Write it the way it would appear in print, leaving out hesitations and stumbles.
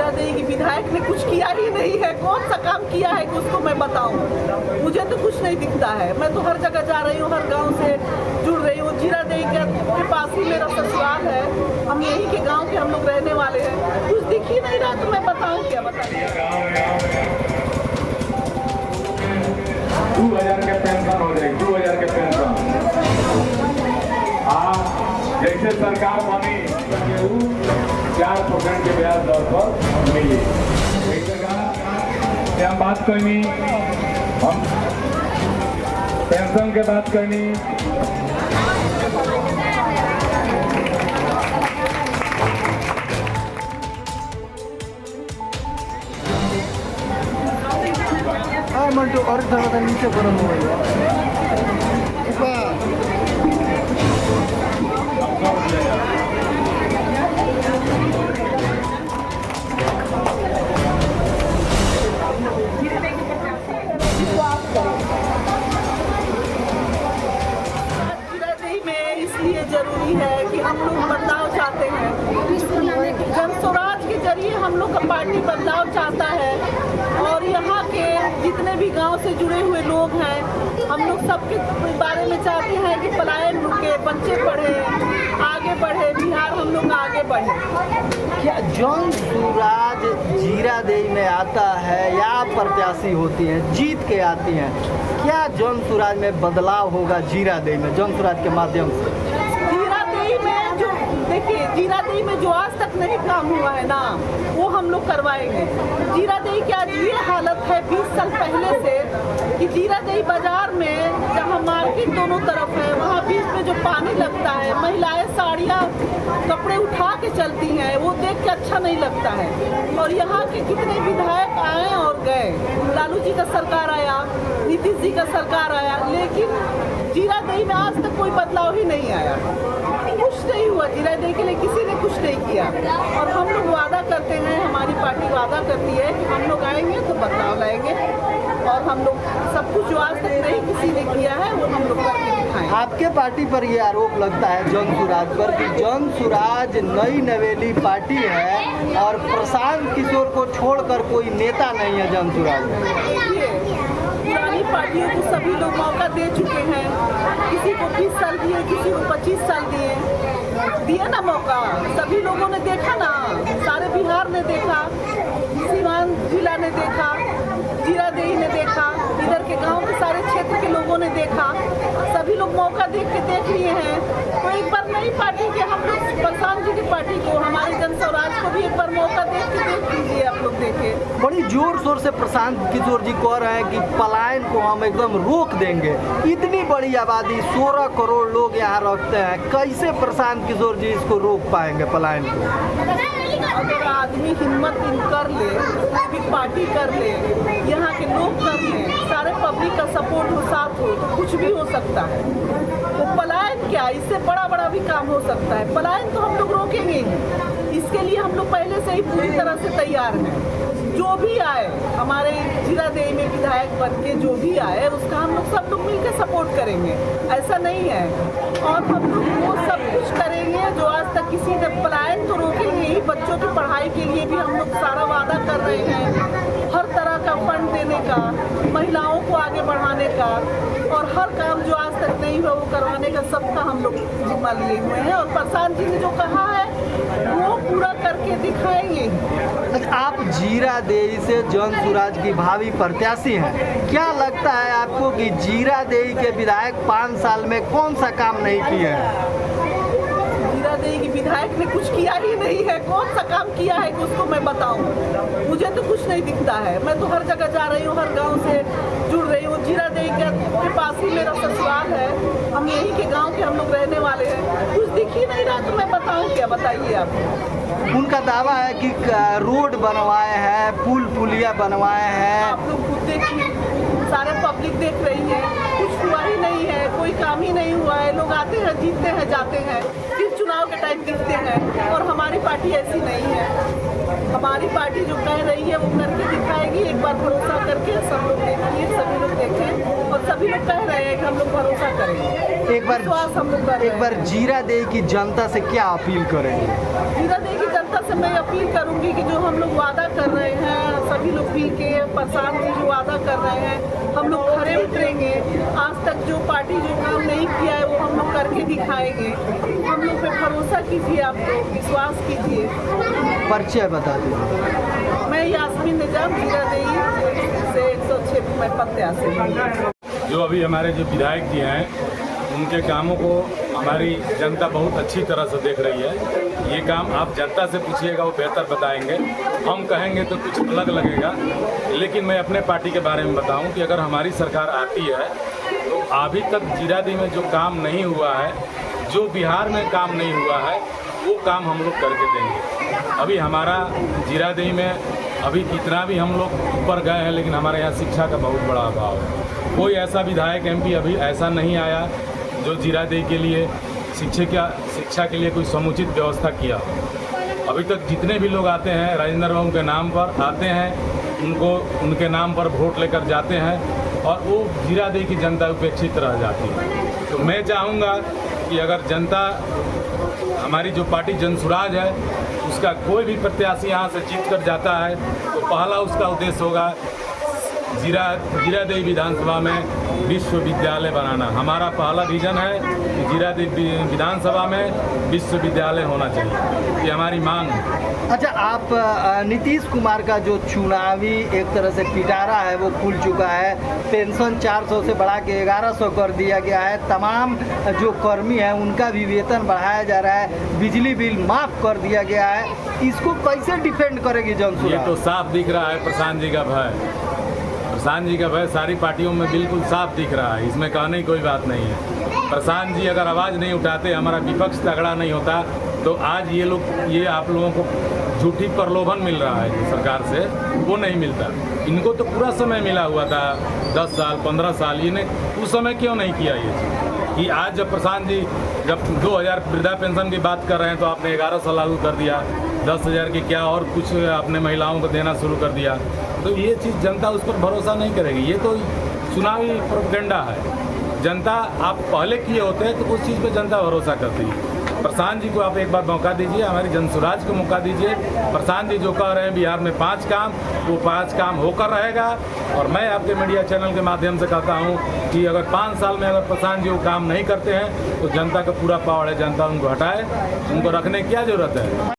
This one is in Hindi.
जीरादेई की विधायक ने कुछ किया ही नहीं है। कौन सा काम किया है कि उसको मैं बताऊं? मुझे तो कुछ नहीं दिखता है। मैं तो हर जगह जा रही हूँ, हर गांव से जुड़ रही हूँ। जीरादेई के पास ही मेरा ससुराल है, हम यहीं के गांव के हम लोग रहने वाले हैं। कुछ दिख ही नहीं रहा तो मैं बताऊं क्या? बताइए। 2000 के पेंशन हो जाएगी, 2000 के पेंशन। जैसे सरकार बनी 4% के ब्याज दर पर मिली। एक जगह हम बात करनी, हम पेंशन के बात करनी। मंटू और थोड़ा नीचे गर्म हो गया। जीरादेई में इसलिए जरूरी है कि हम लोग बदलाव चाहते हैं। जन स्वराज के जरिए हम लोग का पार्टी बदलाव चाहता है और यहाँ के जितने भी गांव से जुड़े हुए लोग हैं, हम लोग सबके बारे में चाहते हैं कि पलायन रुके, बच्चे पढ़े, आगे बढ़े, बिहार हम लोग आगे बढ़े। क्या जन स्वराज जीरादेई में आता है या प्रत्याशी होती हैं, जीत के आती हैं? क्या जन स्वराज में बदलाव होगा जीरादेई में जन स्वराज के माध्यम से? जीरादेई में जो देखिए, जीरादेई में जो आज तक नहीं काम हुआ है ना, वो हम लोग करवाएंगे। जीरादेई की आज ये हालत है 20 साल पहले से कि जीरादेई बाजार में जहाँ मार्केट दोनों तरफ है, वहाँ बीच में जो पानी लगता है, महिलाएं साड़ियाँ कपड़े उठा के चलती हैं, वो देख के अच्छा नहीं लगता है। और यहाँ के कितने विधायक आए और गए, लालू जी का सरकार आया, नीतीश जी का सरकार आया, लेकिन जीरादेई में आज तक कोई बदलाव ही नहीं आया। कुछ नहीं हुआ जीरादेई के लिए, किसी ने कुछ नहीं किया। और हम लोग वादा करते हैं, हमारी पार्टी वादा करती है कि हम लोग आएंगे तो बदलाव लाएंगे और हम लोग सब कुछ जो आज तक नहीं किसी ने किया है वो हम लोग करके दिखाएंगे। आपके पार्टी पर ये आरोप लगता है जन स्वराज पर कि जन स्वराज नई नवेली पार्टी है और प्रशांत किशोर को छोड़कर कोई नेता नहीं है जन स्वराज में। पुरानी पार्टियों को सभी लोग मौका दे चुके हैं। किसी को 20 साल दिए, किसी को 25 साल दिए ना मौका। सभी लोगों ने देखा ना, सारे बिहार ने देखा, सीवान जिला ने देखा, जीरादेई ने देखा, इधर के गांव के सारे क्षेत्र के लोगों ने देखा। सभी लोग मौका देख लिए हैं। तो एक बार नई पार्टी के हम लोग प्रशांत जी की पार्टी को, हमारे जन स्वराज को भी एक बार मौका देख लीजिए, आप लोग देखें। बड़ी जोर शोर से प्रशांत किशोर जी कह रहे हैं कि पलायन को हम एकदम रोक देंगे। इतनी बड़ी आबादी 16 करोड़ लोग यहाँ रखते हैं, कैसे प्रशांत किशोर जी इसको रोक पाएंगे पलायन को? अगर आदमी हिम्मत कर ले, भी पार्टी कर ले, यहाँ के लोग कर ले, सारे पब्लिक का सपोर्ट हो, साथ हो, तो कुछ भी हो सकता है। तो पलायन क्या, इससे बड़ा भी काम हो सकता है। पलायन तो हम लोग रोकेंगे ही। इसके लिए हम लोग पहले से ही पूरी तरह से तैयार हैं। जो भी आए हमारे जीरादेई में विधायक बन के, जो भी आए उसका हम लोग सब लोग मिलकर सपोर्ट करेंगे। ऐसा नहीं है। और हम लोग वो सब कुछ करेंगे जो आज तक किसी ने, पलायन तो रोकेंगे ही। बच्चों की पढ़ाई के लिए भी हम लोग सारा वादा कर रहे हैं, हर तरह का फंड देने का, महिलाओं को आगे बढ़ाने का, और हर काम जो आज तक नहीं हुआ वो करवाने का, सबका हम लोग जिम्मा लिए हुए हैं। और प्रशांत जी ने जो कहा है वो पूरा करके दिखाएंगे। आप जीरादेई से जन स्वराज की भावी प्रत्याशी हैं, क्या लगता है आपको कि जीरादेई के विधायक 5 साल में कौन सा काम नहीं किए हैं? जीरादेई की विधायक ने कुछ किया ही नहीं है। कौन सा काम किया है कि उसको मैं बताऊं? मुझे तो कुछ नहीं दिखता है। मैं तो हर जगह जा रही हूँ, हर गांव से जुड़ रही हूँ। जीरादेई के पास ही मेरा ससुराल है, हम यहीं के गांव के हम लोग रहने वाले हैं। कुछ दिख ही नहीं रहा तो मैं बताऊं क्या? बताइए आप। उनका दावा है कि रोड बनवाए हैं, पुल पुलिया बनवाए हैं। आप लोग खुद देखिए, सारे पब्लिक देख रही है, कुछ हुआ ही नहीं है, कोई काम ही नहीं हुआ है। लोग आते हैं, जीतते हैं, जाते हैं, फिर चुनाव के टाइम दिखते हैं। और हमारी पार्टी ऐसी नहीं है। हमारी पार्टी जो कह रही है वो करके दिखाएगी। एक बार भरोसा करके सब लोग देखिए, सभी लोग देखें, और सभी लोग कह रहे हैं कि हम लोग भरोसा करेंगे। एक बार जीरादेई की जनता से क्या अपील करेंगे? जीरादेई की जनता जनता से मैं अपील करूंगी कि जो हम लोग वादा कर रहे हैं, सभी लोग मिल के, प्रशांत जी जो वादा कर रहे हैं, हम लोग खरे उतरेंगे। आज तक जो पार्टी जो काम नहीं किया है वो हम लोग करके दिखाएंगे। हम लोग पे भरोसा कीजिए, आप लोग विश्वास कीजिए। परिचय बता दीजिए। मैं यास्मीन निजाम जीरादेई से 106 में प्रत्याशी हूँ। जो अभी हमारे जो विधायक जी हैं उनके कामों को हमारी जनता बहुत अच्छी तरह से देख रही है। ये काम आप जनता से पूछिएगा, वो बेहतर बताएंगे। हम कहेंगे तो कुछ अलग लगेगा। लेकिन मैं अपने पार्टी के बारे में बताऊं कि अगर हमारी सरकार आती है तो अभी तक जीरादेई में जो काम नहीं हुआ है, जो बिहार में काम नहीं हुआ है, वो काम हम लोग करके देंगे। अभी हमारा जीरादेई में अभी कितना भी हम लोग ऊपर गए हैं, लेकिन हमारे यहाँ शिक्षा का बहुत बड़ा अभाव है। कोई ऐसा विधायक एमपी अभी ऐसा नहीं आया जो जीरादेई के लिए शिक्षा के लिए कोई समुचित व्यवस्था किया हो। अभी तक जितने भी लोग आते हैं राजेंद्र बाबू के नाम पर आते हैं, उनके नाम पर वोट लेकर जाते हैं और वो जीरादेई की जनता उपेक्षित रह जाती है। तो मैं चाहूँगा कि अगर जनता हमारी जो पार्टी जनसुराज है उसका कोई भी प्रत्याशी यहाँ से जीत कर जाता है तो पहला उसका उद्देश्य होगा जीरादेई विधानसभा में विश्वविद्यालय बनाना। हमारा पहला विजन है कि जीरादेई विधानसभा में विश्वविद्यालय होना चाहिए, ये हमारी मांग है। अच्छा, आप नीतीश कुमार का जो चुनावी एक तरह से पिटारा है वो खुल चुका है। पेंशन 400 से बढ़ा के 1100 कर दिया गया है। तमाम जो कर्मी हैं उनका भी वेतन बढ़ाया जा रहा है। बिजली बिल माफ़ कर दिया गया है। इसको कैसे डिफेंड करेगी जनसुराज? ये तो साफ दिख रहा है प्रशांत जी का भय। प्रशांत जी का भय सारी पार्टियों में बिल्कुल साफ दिख रहा है, इसमें कहने की कोई बात नहीं है। प्रशांत जी अगर आवाज़ नहीं उठाते, हमारा विपक्ष तगड़ा नहीं होता, तो आज ये आप लोगों को झूठी प्रलोभन मिल रहा है जो सरकार से, वो नहीं मिलता। इनको तो पूरा समय मिला हुआ था, 10 साल 15 साल, इन्हें उस समय क्यों नहीं किया ये चीज़ कि आज जब प्रशांत जी जब 2000 वृद्धा पेंशन की बात कर रहे हैं तो आपने 1100 लागू कर दिया, 10,000 की क्या और कुछ आपने महिलाओं को देना शुरू कर दिया। तो ये चीज़ जनता उस पर भरोसा नहीं करेगी। ये तो चुनावी प्रोपेगेंडा है। जनता आप पहले किए होते हैं तो उस चीज़ पे जनता भरोसा करती है। प्रशांत जी को आप एक बार मौका दीजिए, हमारी जनसुराज को मौका दीजिए। प्रशांत जी जो कह रहे हैं बिहार में 5 काम, वो 5 काम होकर रहेगा। और मैं आपके मीडिया चैनल के माध्यम से कहता हूँ कि अगर 5 साल में अगर प्रशांत जी वो काम नहीं करते हैं तो जनता का पूरा पावर है, जनता उनको हटाए, उनको रखने की क्या जरूरत है।